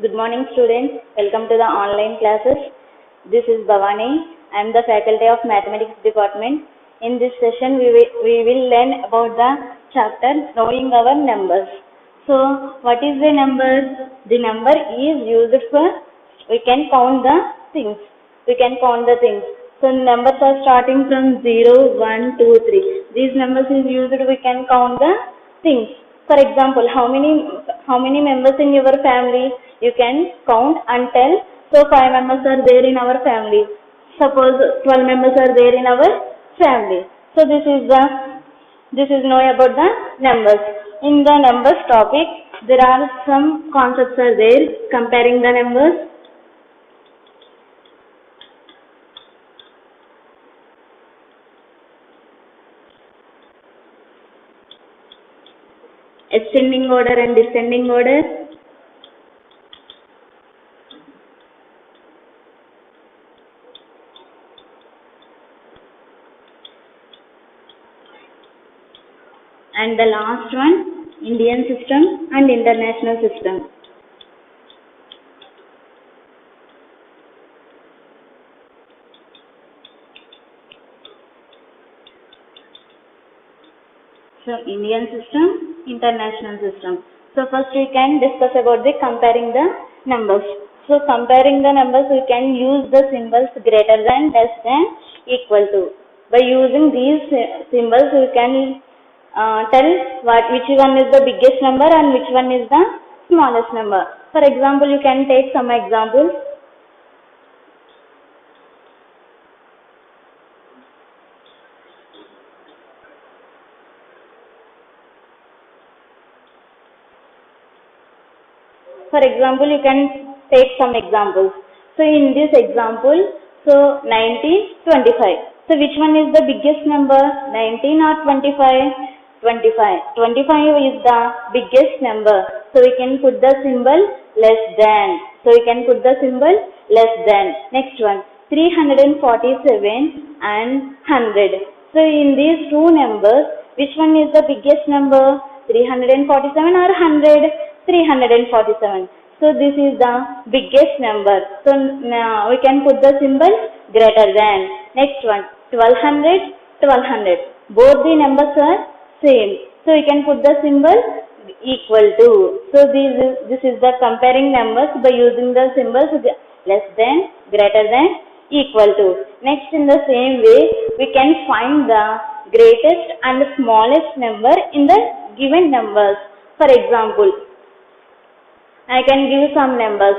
Good morning, students. Welcome to the online classes. This is Bhavani. I am the faculty of Mathematics department. In this session, we will learn about the chapter Knowing Our Numbers. So, what is the number? The number is used for, we can count the things. So, numbers are starting from 0, 1, 2, 3. These numbers is used, we can count the things. For example, how many members in your family? You can count and tell. So 5 members are there in our family. Suppose 12 members are there in our family. So this is know about the numbers. In the numbers topic, there are some concepts are there, comparing the numbers. Ascending order and descending order. And the last one, Indian system and international system. So Indian system, international system. So first we can discuss about the comparing the numbers. So comparing the numbers, we can use the symbols greater than, less than, equal to. By using these symbols, we can tell which one is the biggest number and which one is the smallest number. For example, you can take some examples. For example, you can take some examples. So in this example, so 19, 25. So which one is the biggest number, 19 or 25? 25. 25 is the biggest number. So we can put the symbol less than. Next one, 347 and 100. So in these two numbers, which one is the biggest number, 347 or 100? 347. So this is the biggest number. So now we can put the symbol greater than. Next one, 1200, 1200. Both the numbers are same. So we can put the symbol equal to. So this is the comparing numbers by using the symbols less than, greater than, equal to. Next, in the same way, we can find the greatest and the smallest number in the given numbers. For example, I can give some numbers.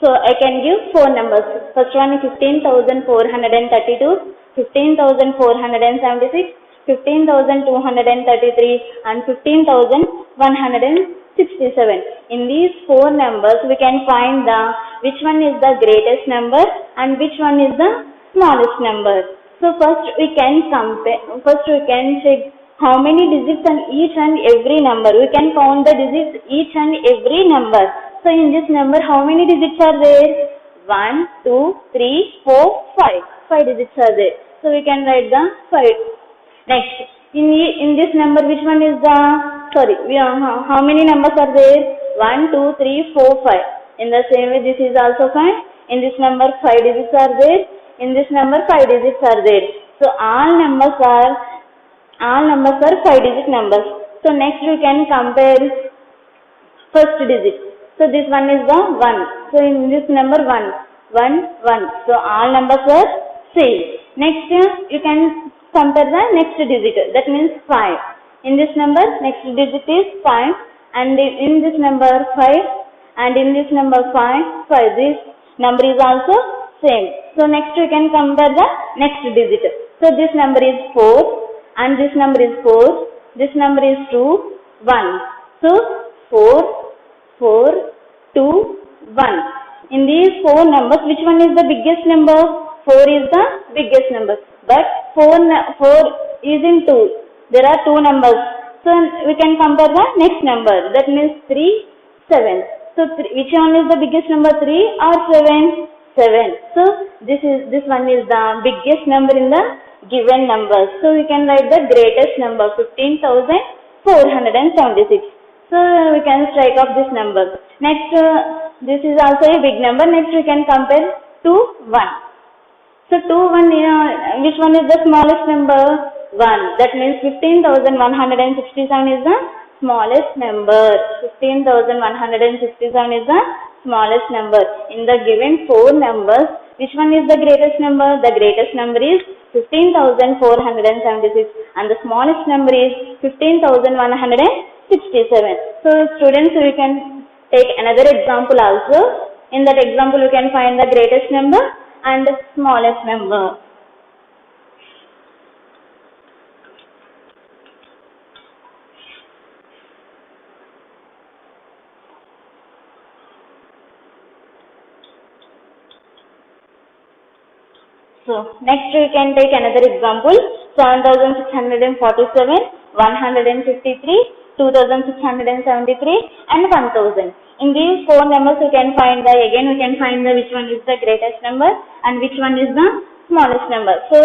So I can give 4 numbers. First one is 15,432, 15,476, 15,233 and 15,167. In these 4 numbers, we can find which one is the greatest number and which one is the smallest number. So first we can check how many digits on each and every number. We can count the digits each and every number. So in this number, how many digits are there? 1, 2, 3, 4, 5. 5 digits are there. So we can write the 5. Next, in this number, which one is how many numbers are there? 1, 2, 3, 4, 5. In the same way, this is also 5. In this number, 5 digits are there. In this number, 5 digits are there. So all numbers are 5-digit numbers. So next we can compare first digit. So this one is the 1. So in this number 1. So all numbers are same. Next you can compare the next digit. That means 5. In this number next digit is 5. And in this number 5. And in this number 5. This number is also same. So next we can compare the next digit. So this number is 4. And this number is 4. This number is 2, 1. So 4, 2, 1. In these 4 numbers, which one is the biggest number? 4 is the biggest number. But 4 is in 2. There are 2 numbers. So we can compare the next number. That means 3, 7. So which one is the biggest number, 3 or 7? 7. So this one is the biggest number in the given numbers. So we can write the greatest number 15,476. So we can strike off this number. Next, this is also a big number. Next we can compare 2, 1. So 2, 1, which one is the smallest number? 1. That means 15,167 is the smallest number. 15,167 is the smallest number. In the given 4 numbers, which one is the greatest number? The greatest number is 15,476 and the smallest number is 15,167. So students, we can take another example also. In that example, we can find the greatest number and the smallest number. So next we can take another example. 7,647, 153, 2,673 and 1,000. In these 4 numbers we can find the which one is the greatest number and which one is the smallest number. So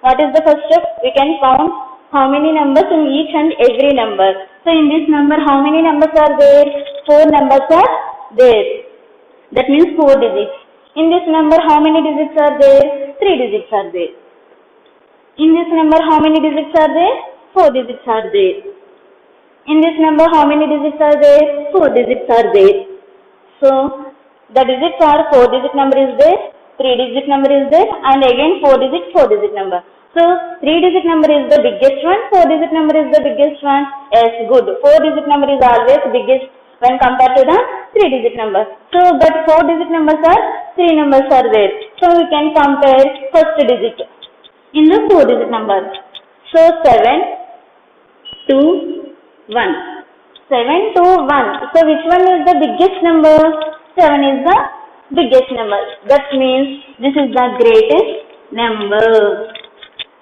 what is the first step? We can count how many numbers in each and every number. So in this number, how many numbers are there? 4 numbers are there. That means 4 digits. In this number, how many digits are there? 3 digits are there. In this number, how many digits are there? 4 digits are there. In this number, how many digits are there? 4 digits are there. So the digits are 4 digit number is there, 3 digit number is there, and again 4 digit number. So 3 digit number is the biggest one, 4 digit number is the biggest one. Yes, good. 4 digit number is always biggest when compared to the 3 digit number. So but 4 digit numbers are 3 numbers are there. So we can compare first digit in the 4 digit number. So 7, 2, 1. 7, 2, 1. So which one is the biggest number? 7 is the biggest number. That means this is the greatest number.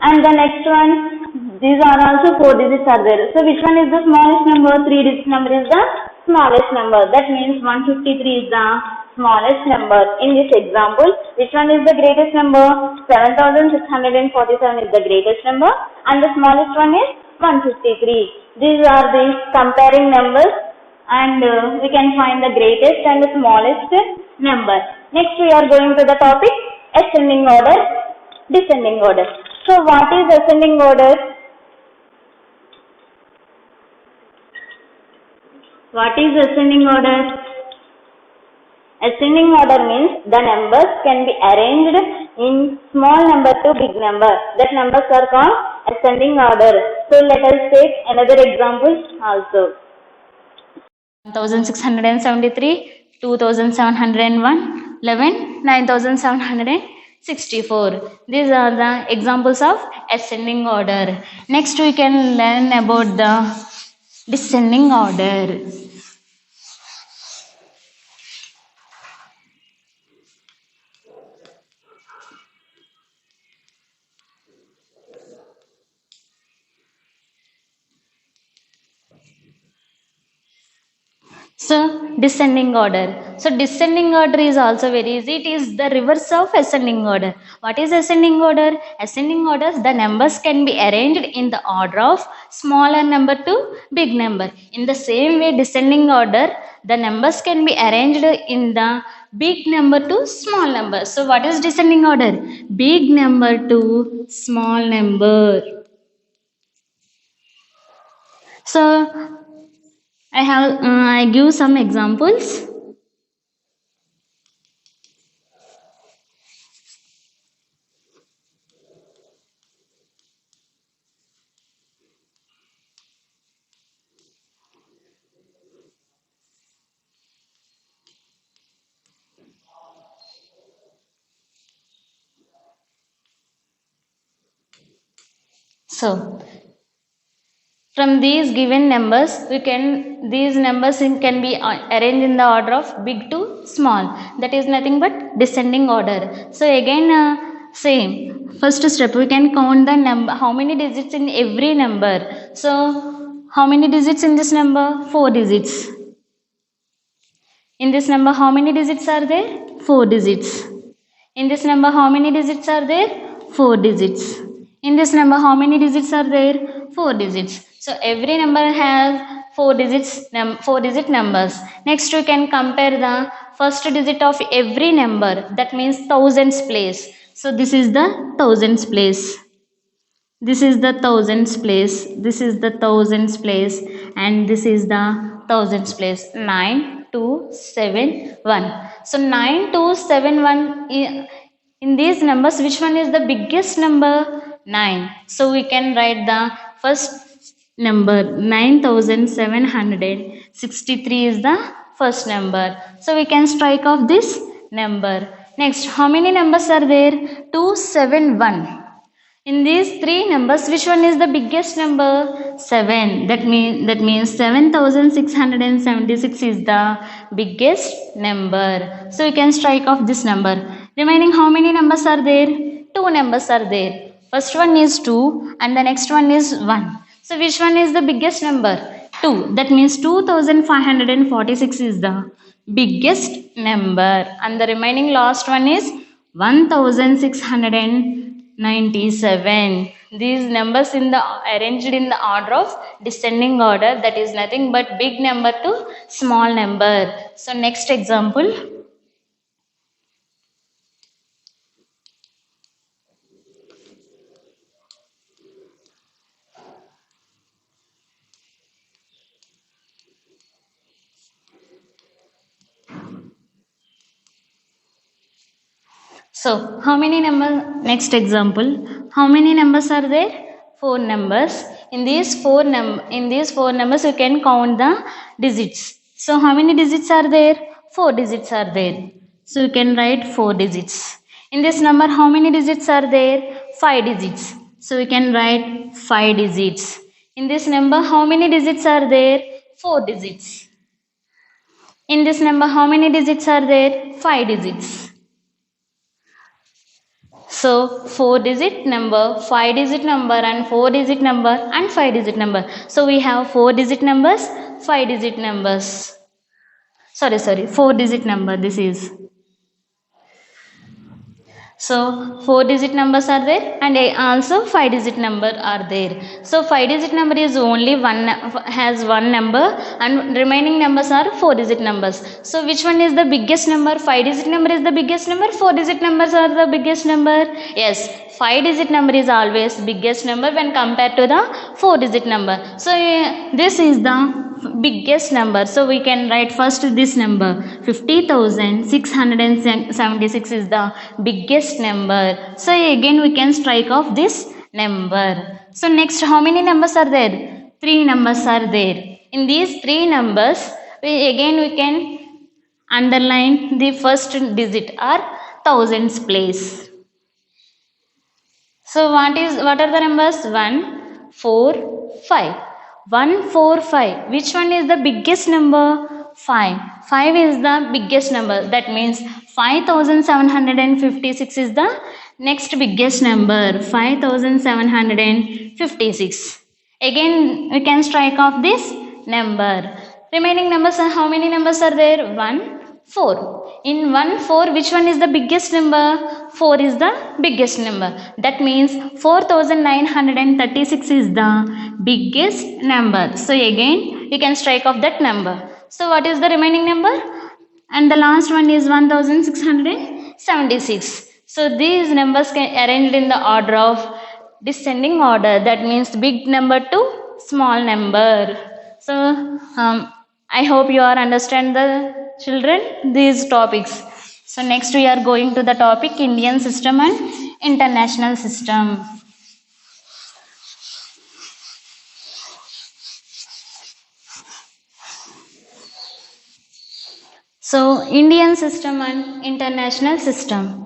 And the next one, these are also 4 digits are there. So which one is the smallest number? 3 digit number is the smallest number. That means 153 is the smallest number. In this example, which one is the greatest number? 7,647 is the greatest number and the smallest one is 153. These are the comparing numbers and we can find the greatest and the smallest number. Next we are going to the topic ascending order, descending order. So what is ascending order? What is ascending order? Ascending order means the numbers can be arranged in small number to big number. That numbers are called ascending order. So let us take another example also. 1,673, 2,701, 11, 9,764. These are the examples of ascending order. Next we can learn about the descending order. So descending order. So descending order is also very easy. It is the reverse of ascending order. What is ascending order? Ascending orders, the numbers can be arranged in the order of smaller number to big number. In the same way, descending order, the numbers can be arranged in the big number to small number. So what is descending order? Big number to small number. So I give some examples. So from these given numbers, these numbers can be arranged in the order of big to small. That is nothing but descending order. So again, same. First step, we can count the number. How many digits in every number? So how many digits in this number? 4 digits. In this number, how many digits are there? 4 digits. In this number, how many digits are there? 4 digits. In this number, how many digits are there? 4 digits. So every number has 4 digits, 4 digit numbers. Next, we can compare the first digit of every number. That means thousands place. So this is the thousands place. This is the thousands place. This is the thousands place, and this is the thousands place. 9271. So 9271. In these numbers, which one is the biggest number? 9. So we can write the first number. 9763 is the first number. So we can strike off this number. Next, how many numbers are there? 271. In these three numbers, which one is the biggest number? 7. That means 7676 is the biggest number. So we can strike off this number. Remaining how many numbers are there? 2 numbers are there. First one is 2 and the next one is 1. So which one is the biggest number? 2. That means 2546 is the biggest number. And the remaining last one is 1697. These numbers arranged in the order of descending order, that is nothing but big number to small number. So next example. So, how many numbers? Next example. How many numbers are there? 4 numbers. In these four numbers, you can count the digits. So, how many digits are there? 4 digits are there. So, you can write 4 digits. In this number, how many digits are there? 5 digits. So, we can write 5 digits. In this number, how many digits are there? 4 digits. In this number, how many digits are there? 5 digits. So 4 digit number, 5 digit number and 4 digit number and 5 digit number. So we have 4 digit numbers, 5 digit numbers. Sorry, 4 digit number this is. So 4 digit numbers are there and also 5 digit number are there. So 5 digit number is only has one number and remaining numbers are 4 digit numbers. So which one is the biggest number? 5 digit number is the biggest number, 4 digit numbers are the biggest number. Yes, 5 digit number is always biggest number when compared to the 4 digit number. So this is the biggest number. So we can write first this number. 50,676 is the biggest number. So again we can strike off this number. So next, how many numbers are there? 3 numbers are there. In these 3 numbers, we can underline the first digit or thousands place. So what are the numbers? 1, 4, 5. 1, 4, 5. Which one is the biggest number? 5. 5 is the biggest number. That means 5756 is the next biggest number. 5756. Again, we can strike off this number. Remaining numbers, how many numbers are there? 1, 4. In 1, 4, which one is the biggest number? 4 is the biggest number. That means 4936 is the biggest number. So again, we can strike off that number. So what is the remaining number? And the last one is 1676. So these numbers can arranged in the order of descending order. That means big number to small number. So I hope you are understand the children these topics. So next we are going to the topic Indian system and international system. So Indian system and international system.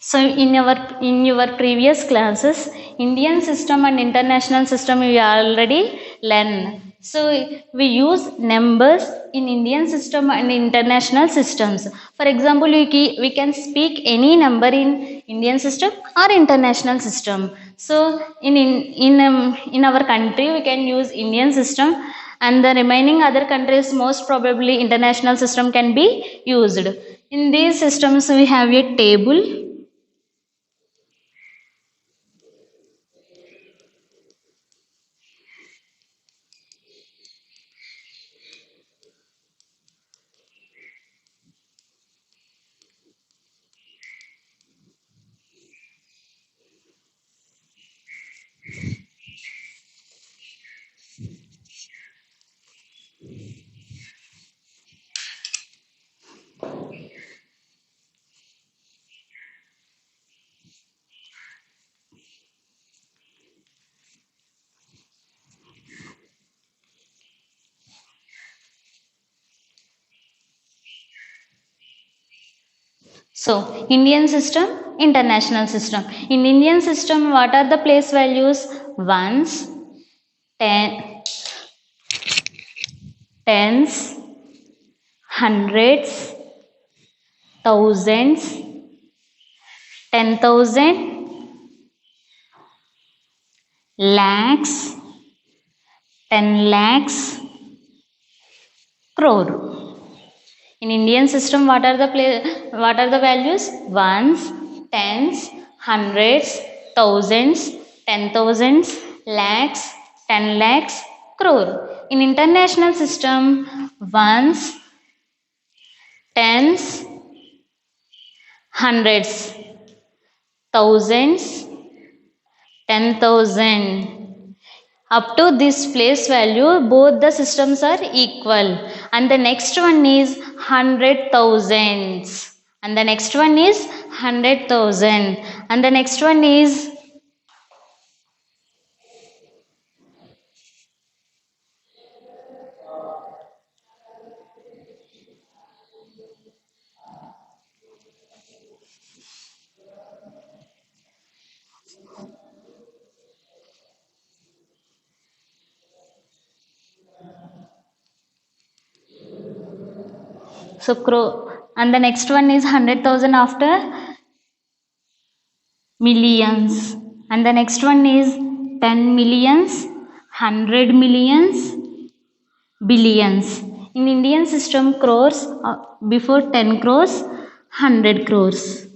So in your previous classes, Indian system and international system you already learn. So we use numbers in Indian system and international systems. For example, we can speak any number in Indian system or international system. So in our country we can use Indian system, and the remaining other countries most probably international system can be used. In these systems we have a table. So, Indian system, international system. In Indian system, what are the place values? Ones, tens, hundreds, thousands, 10,000, lakhs, 10 lakhs, crore. In Indian system, what are the values? Ones, tens, hundreds, thousands, 10,000s, lakhs, 10 lakhs, crore. In international system, ones, tens, hundreds, thousands, 10,000. Up to this place value, both the systems are equal. And the next one is 100,000s. And the next one is 100,000. And the next one is so crore. And the next one is 100,000 after millions. And the next one is 10 millions, 100 millions, billions. In Indian system, crores before 10 crores, 100 crores.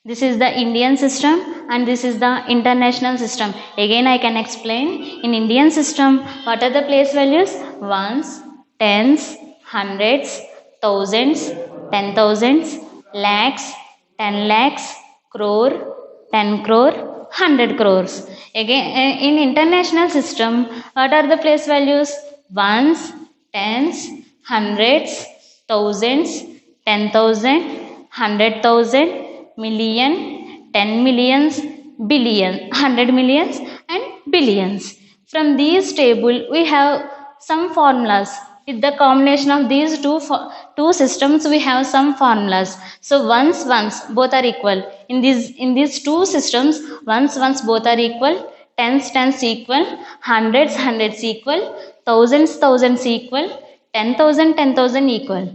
This is the Indian system and this is the international system. Again I can explain. In Indian system, what are the place values? Ones, tens, hundreds, thousands, 10,000s, lakhs, 10 lakhs, crore, 10 crore, 100 crores. Again in international system, what are the place values? Ones, tens, hundreds, thousands, 10,000, 100,000, million, 10 millions, billion, 100 millions and billions. From these table we have some formulas. With the combination of these two systems we have some formulas. So ones both are equal. In these two systems, ones both are equal, tens equal, hundreds equal, thousands equal, 10,000 equal.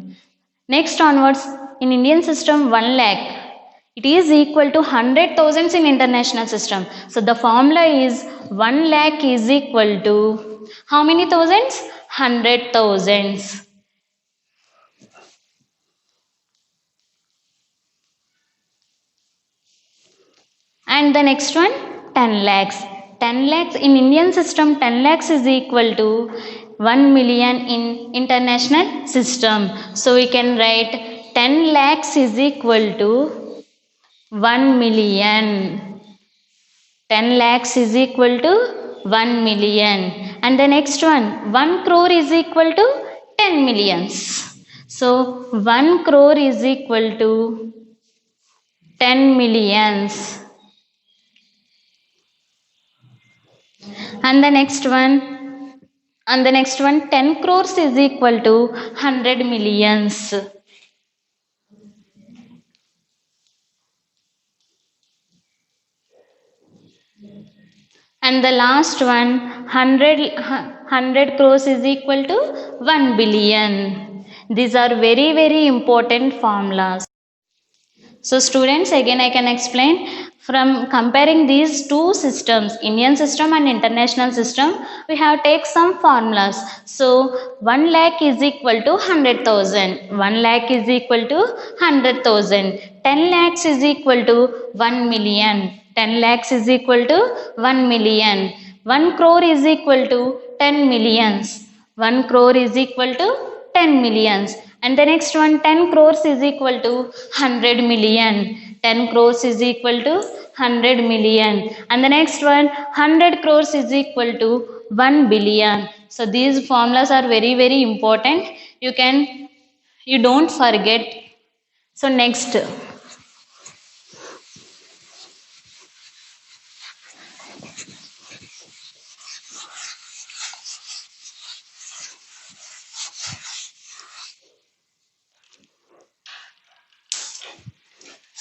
Next onwards, in Indian system 1 lakh, it is equal to 100,000 in international system. So the formula is 1 lakh is equal to how many thousands? 100,000. And the next one, 10 lakhs. 10 lakhs in Indian system, 10 lakhs is equal to 1 million in international system. So we can write 10 lakhs is equal to 1 million. 10 lakhs is equal to 1 million. And the next one crore is equal to 10 millions. So 1 crore is equal to 10 millions. And the next one, 10 crores is equal to 100 millions. And the last one, 100 crores is equal to 1 billion. These are very, very important formulas. So students, again I can explain from comparing these two systems, Indian system and international system, we have take some formulas. So 1 lakh is equal to 100,000, 1 lakh is equal to 100,000, 10 lakhs is equal to 1 million, 10 lakhs is equal to 1 million, 1 crore is equal to 10 millions, 1 crore is equal to 10 millions, and the next one 10 crores is equal to 100 million, 10 crores is equal to 100 million, and the next one 100 crores is equal to 1 billion. So these formulas are very, very important. You don't forget. So next.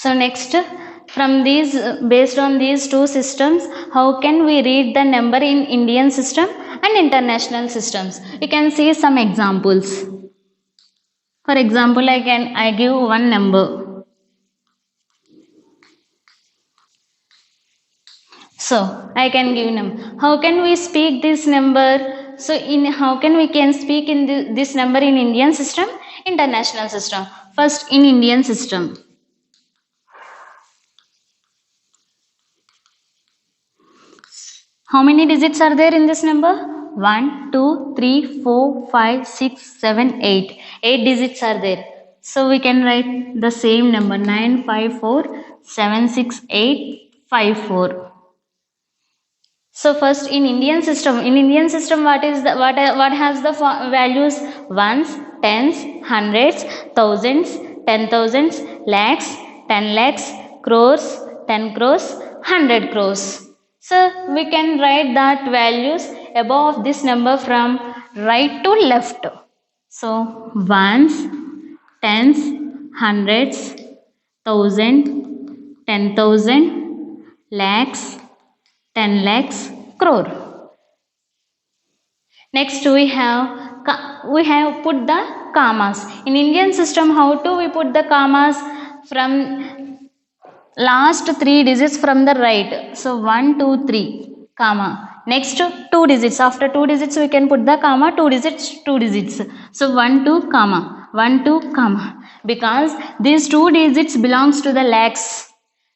So next, from these, based on these two systems, how can we read the number in Indian system and international systems? You can see some examples. For example, I give one number. So I can give number. How can we speak this number? So in how can we can speak in this number in Indian system, international system? First in Indian system. How many digits are there in this number? 1, 2, 3, 4, 5, 6, 7, 8. 8 digits are there. So we can write the same number 9, 5, 4, 7, 6, 8, 5, 4. So first in Indian system, what has the values? Ones, tens, hundreds, thousands, 10,000s, lakhs, 10 lakhs, crores, 10 crores, 100 crores. So we can write that values above this number from right to left. So ones, tens, hundreds, thousand, 10,000, lakhs, 10 lakhs, crore. Next we have put the commas. In Indian system, how to we put the commas? From last 3 digits from the right. So 1, 2, 3, comma. Next 2 digits. After 2 digits we can put the comma, 2 digits, 2 digits. So 1, 2, comma, 1, 2, comma. Because these 2 digits belongs to the lakhs.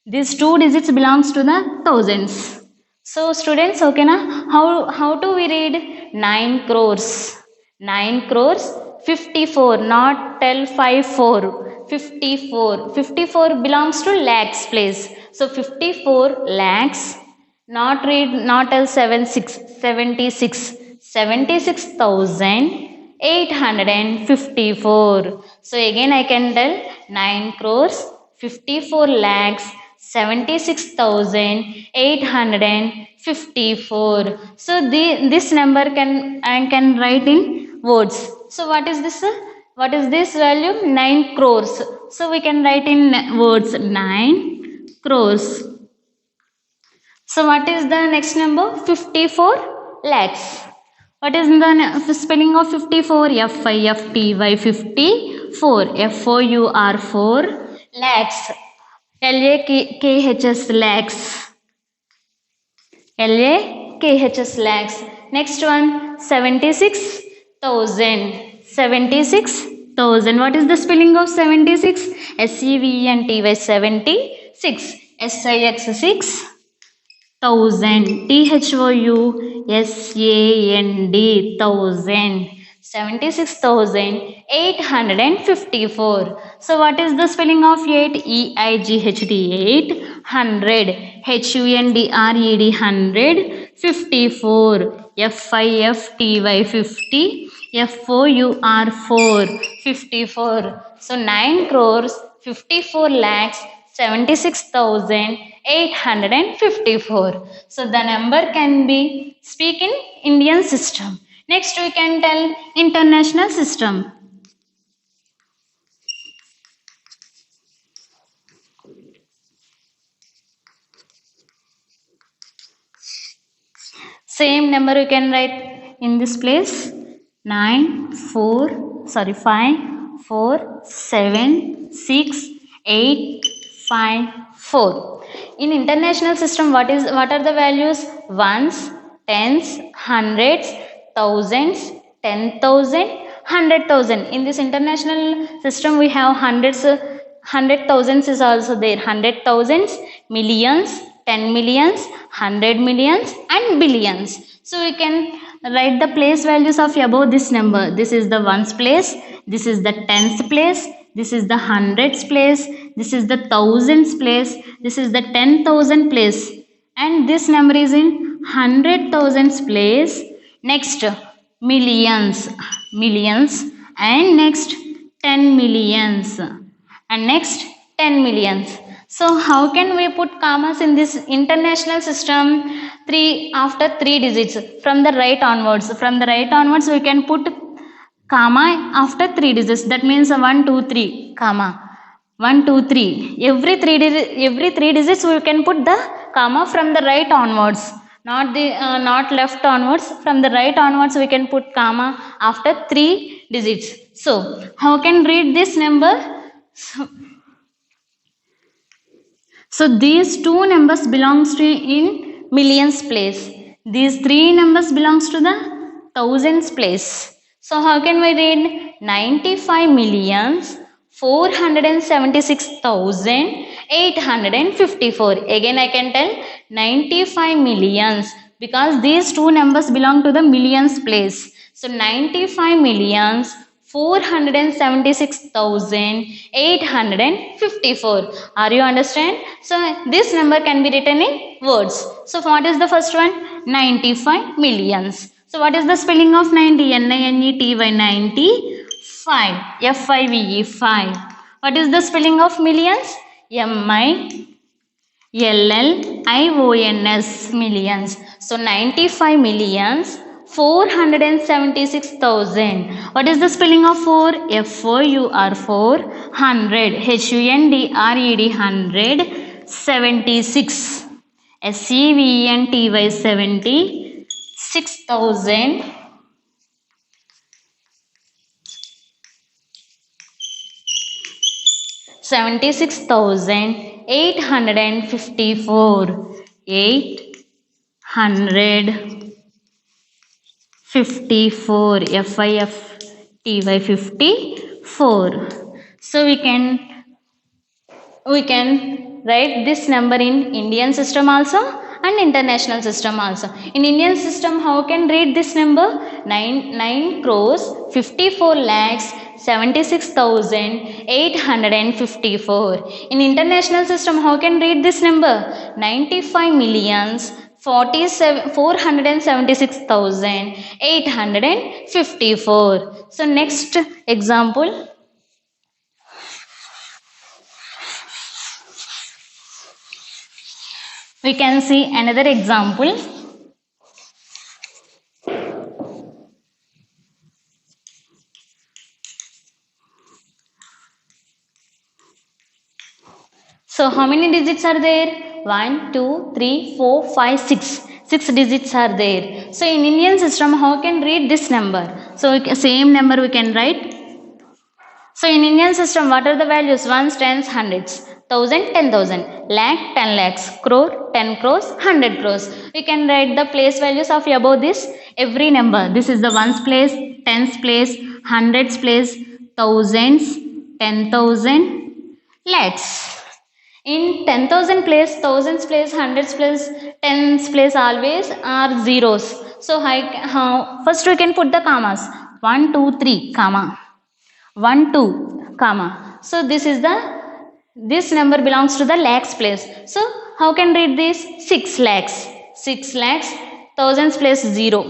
These 2 digits belongs to the thousands. So students, okay na? How do we read 9 crores? 9 crores, 54, not tell 54. 54. 54 belongs to lakhs place. So 54 lakhs, not tell 76. 76. 76,854. So again I can tell 9 crores, 54 lakhs, 76,854. So this number I can write in words. So what is this? What is this value? 9 crores. So we can write in words 9 crores. So what is the next number? 54 lakhs. What is the spelling of 54? F-I-F-T-Y 54. F-O-U-R 4 lakhs. L-A-K-H-S lakhs. L-A-K-H-S lakhs. Next one 76,000. 76,000. What is the spelling of 76? S-E-V-E-N-T-Y 76. S-I-X 6. 1000. T-H-O-U-S-A-N-D. 1000. 76,854. So what is the spelling of 8? E-I-G-H-T 8. 100. H-U-N-D-R-E-D 100. 54. F-I-F-T-Y 50. F-O-U-R 4. 54. So 9 crores, 54 lakhs, 76,854. So the number can be speak in Indian system. Next we can tell international system. Same number you can write in this place 5, 4, 7, 6, 8, 5, 4. In international system, what are the values? Ones, tens, hundreds, thousands, 10,000, 100,000. In this international system, we have hundreds, 100,000s is also there. 100,000s, millions, 10 millions, 100 millions, and billions. So we can write the place values of above this number. This is the ones place, this is the tens place, this is the hundreds place, this is the thousands place, this is the 10,000 place, and this number is in 100,000s place. Next, millions, and next 10 millions, and next 10 millions. So how can we put commas in this international system? After 3 digits from the right onwards. From the right onwards we can put comma after 3 digits. That means 1, 2, 3, comma. 1, 2, 3. Every 3 digits we can put the comma from the right onwards. Not left onwards. From the right onwards we can put comma after 3 digits. So how can read this number? So these 2 numbers belongs to in millions place. These 3 numbers belongs to the thousands place. So how can we read? 95,476,854. Again I can tell 95 millions because these 2 numbers belong to the millions place. So 95,476,854. Are you understand? So this number can be written in words. So what is the first one? 95 millions. So what is the spelling of 90? N-I-N-E-T-Y, 95. F-I-V-E, 5. What is the spelling of millions? M-I-L-L-I-O-N-S, millions. So 95 millions 476,000. What is the spelling of 4? F-O-U-R, 4. 100. H-U-N-D-R-E-D, 100. 76. S-E-V-E-N-T-Y, 70. 6,000. 76,854. 854. F-I-F-T-Y, 54. So we can write this number in Indian system also and international system also. In Indian system, how can read this number? 9 crores 54 lakhs 76,854. In international system, how can read this number? 95 millions 476,854. So next example. We can see another example. So how many digits are there? 1, 2, 3, 4, 5, 6. 6 digits are there. So in Indian system, how can read this number? So same number we can write. So in Indian system, what are the values? Ones, tens, hundreds. 1,000, 10,000. Lakh, 10 lakhs. Crore, 10 crores. 100 crores. We can write the place values of above this every number. This is the ones place, tens place, hundreds place, thousands, 10,000, lakhs. In 10,000 place, thousands place, hundreds place, tens place always are zeros. So first we can put the commas. 1, 2, 3, comma. 1, 2, comma. So this number belongs to the lakhs place. So how can read this? 6 lakhs. 6 lakhs, thousands place 0.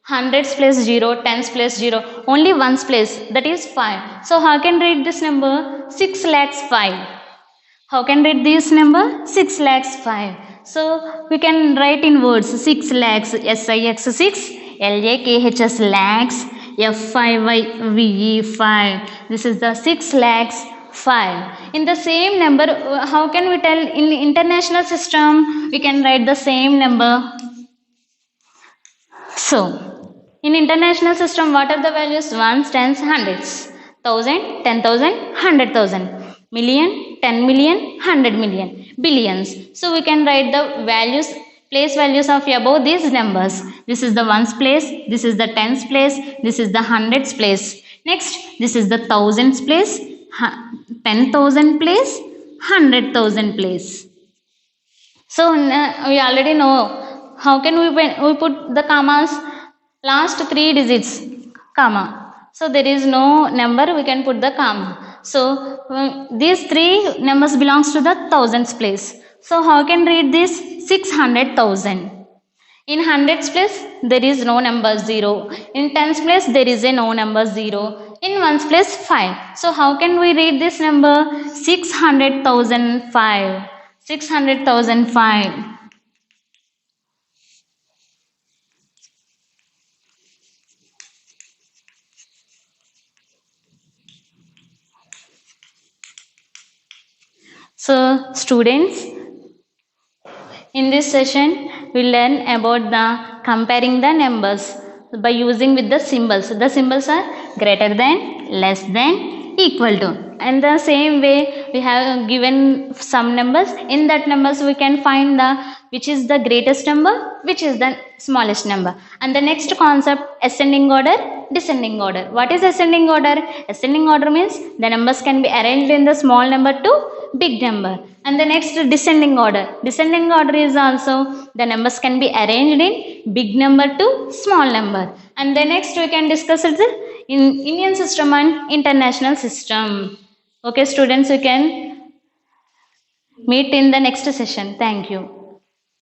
Hundreds place 0, tens place 0. Only ones place, that is 5. So how can read this number? 6 lakhs 5. How can read this number? 6 lakhs 5. So we can write in words 6 lakhs, S-I-X 6, L-A-K-H-S lakhs, F-I-V-E 5. This is the 6 lakhs 5. In the same number, how can we tell in the international system? We can write the same number. So In international system, what are the values? Ones, tens, hundreds. 1000, 10,000, 100,000. Million, 10 million, 100 million. Billions. So we can write the values, place values of above these numbers. This is the ones place, this is the tens place, this is the hundreds place. Next, this is the thousands place, 10,000 place, 100,000 place. So we already know how can we put the commas, last 3 digits, comma. So there is no number, we can put the comma. So these 3 numbers belongs to the thousands place. So how can read this? 600,000. In hundreds place there is no number 0. In tens place there is a no number 0. In ones place 5. So how can we read this number? 600,005. 600,005. So students, in this session we learn about the comparing the numbers by using with the symbols. The symbols are greater than, less than, equal to. And the same way we have given some numbers. In that numbers we can find the which is the greatest number, which is the smallest number. And the next concept, ascending order, descending order. What is ascending order? Ascending order means the numbers can be arranged in the small number to big number. And the next, descending order. Descending order is also the numbers can be arranged in big number to small number. And the next we can discuss it in Indian system and international system. Okay students, we can meet in the next session. Thank you.